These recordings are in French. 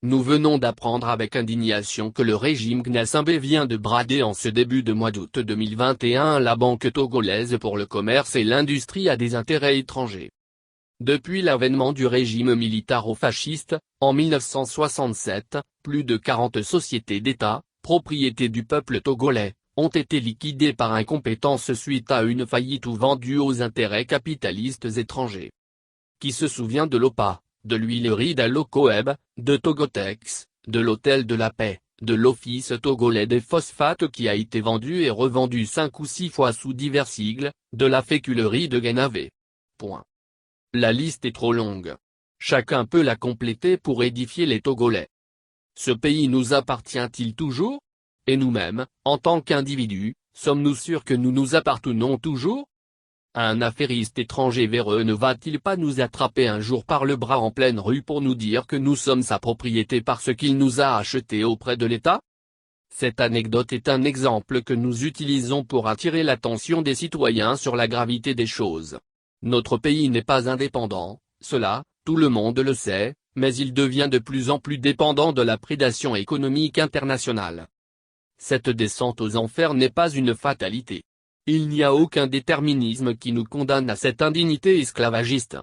Nous venons d'apprendre avec indignation que le régime Gnassingbé vient de brader en ce début de mois d'août 2021 la banque togolaise pour le commerce et l'industrie à des intérêts étrangers. Depuis l'avènement du régime militaro-fasciste, en 1967, plus de 40 sociétés d'État, propriété du peuple togolais, ont été liquidées par incompétence suite à une faillite ou vendues aux intérêts capitalistes étrangers. Qui se souvient de l'OPA, de l'huilerie d'Alocoeb, de Togotex, de l'Hôtel de la Paix, de l'Office togolais des phosphates qui a été vendu et revendu 5 ou 6 fois sous divers sigles, de la féculerie de Guénavé. Point. La liste est trop longue. Chacun peut la compléter pour édifier les Togolais. Ce pays nous appartient-il toujours? Et nous-mêmes, en tant qu'individus, sommes-nous sûrs que nous nous appartenons toujours? Un affairiste étranger véreux ne va-t-il pas nous attraper un jour par le bras en pleine rue pour nous dire que nous sommes sa propriété parce qu'il nous a achetés auprès de l'État? Cette anecdote est un exemple que nous utilisons pour attirer l'attention des citoyens sur la gravité des choses. Notre pays n'est pas indépendant, cela, tout le monde le sait, mais il devient de plus en plus dépendant de la prédation économique internationale. Cette descente aux enfers n'est pas une fatalité. Il n'y a aucun déterminisme qui nous condamne à cette indignité esclavagiste.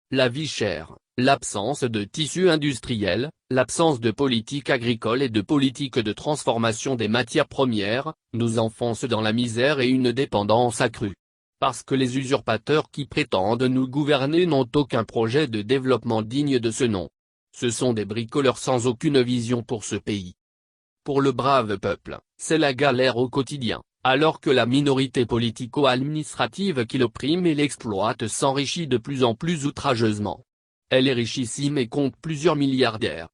La vie chère, l'absence de tissu industriel, l'absence de politique agricole et de politique de transformation des matières premières, nous enfoncent dans la misère et une dépendance accrue. Parce que les usurpateurs qui prétendent nous gouverner n'ont aucun projet de développement digne de ce nom. Ce sont des bricoleurs sans aucune vision pour ce pays. Pour le brave peuple, c'est la galère au quotidien, alors que la minorité politico-administrative qui l'opprime et l'exploite s'enrichit de plus en plus outrageusement. Elle est richissime et compte plusieurs milliardaires.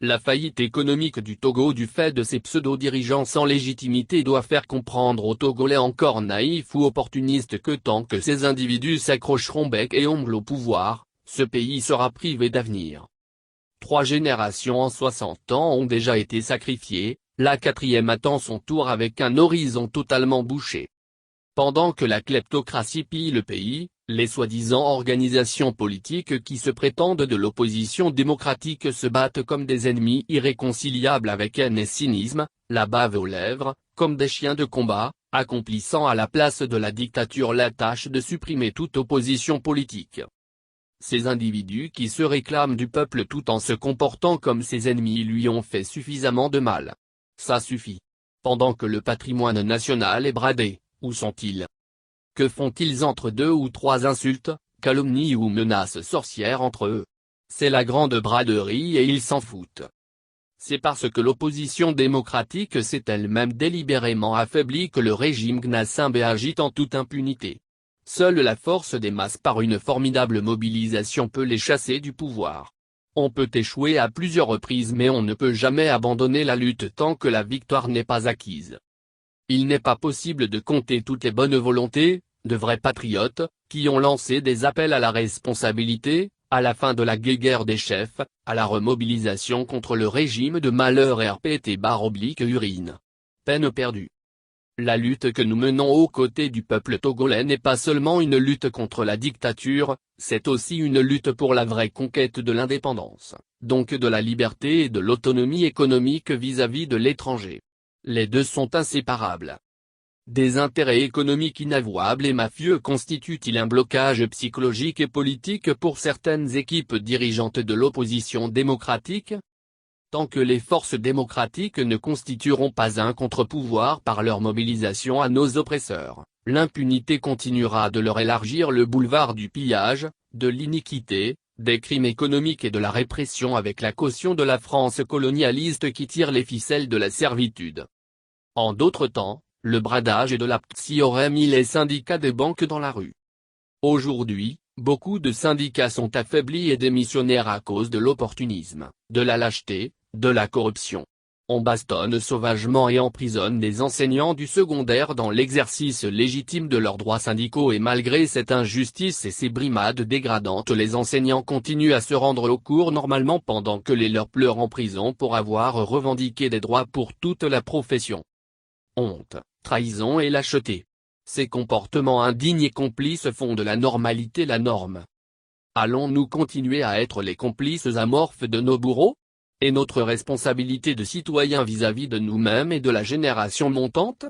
La faillite économique du Togo du fait de ses pseudo-dirigeants sans légitimité doit faire comprendre aux Togolais encore naïfs ou opportunistes que tant que ces individus s'accrocheront bec et ongle au pouvoir, ce pays sera privé d'avenir. 3 générations en 60 ans ont déjà été sacrifiées, la 4e attend son tour avec un horizon totalement bouché. Pendant que la kleptocratie pille le pays, les soi-disant organisations politiques qui se prétendent de l'opposition démocratique se battent comme des ennemis irréconciliables avec haine et cynisme, la bave aux lèvres, comme des chiens de combat, accomplissant à la place de la dictature la tâche de supprimer toute opposition politique. Ces individus qui se réclament du peuple tout en se comportant comme ses ennemis lui ont fait suffisamment de mal. Ça suffit. Pendant que le patrimoine national est bradé, où sont-ils? Que font-ils entre 2 ou 3 insultes, calomnies ou menaces sorcières entre eux? C'est la grande braderie et ils s'en foutent. C'est parce que l'opposition démocratique s'est elle-même délibérément affaiblie que le régime Gnassingbé agite en toute impunité. Seule la force des masses par une formidable mobilisation peut les chasser du pouvoir. On peut échouer à plusieurs reprises mais on ne peut jamais abandonner la lutte tant que la victoire n'est pas acquise. Il n'est pas possible de compter toutes les bonnes volontés, de vrais patriotes, qui ont lancé des appels à la responsabilité, à la fin de la guéguerre des chefs, à la remobilisation contre le régime de malheur RPT/urine. Peine perdue. La lutte que nous menons aux côtés du peuple togolais n'est pas seulement une lutte contre la dictature, c'est aussi une lutte pour la vraie conquête de l'indépendance, donc de la liberté et de l'autonomie économique vis-à-vis de l'étranger. Les deux sont inséparables. Des intérêts économiques inavouables et mafieux constituent-ils un blocage psychologique et politique pour certaines équipes dirigeantes de l'opposition démocratique? Tant que les forces démocratiques ne constitueront pas un contre-pouvoir par leur mobilisation à nos oppresseurs, l'impunité continuera de leur élargir le boulevard du pillage, de l'iniquité, des crimes économiques et de la répression avec la caution de la France colonialiste qui tire les ficelles de la servitude. En d'autres temps, le bradage de la PTSI aurait mis les syndicats des banques dans la rue. Aujourd'hui, beaucoup de syndicats sont affaiblis et démissionnaires à cause de l'opportunisme, de la lâcheté, de la corruption. On bastonne sauvagement et emprisonne des enseignants du secondaire dans l'exercice légitime de leurs droits syndicaux et malgré cette injustice et ces brimades dégradantes les enseignants continuent à se rendre aux cours normalement pendant que les leurs pleurent en prison pour avoir revendiqué des droits pour toute la profession. Honte, trahison et lâcheté. Ces comportements indignes et complices font de la normalité la norme. Allons-nous continuer à être les complices amorphes de nos bourreaux? Et notre responsabilité de citoyen vis-à-vis de nous-mêmes et de la génération montante?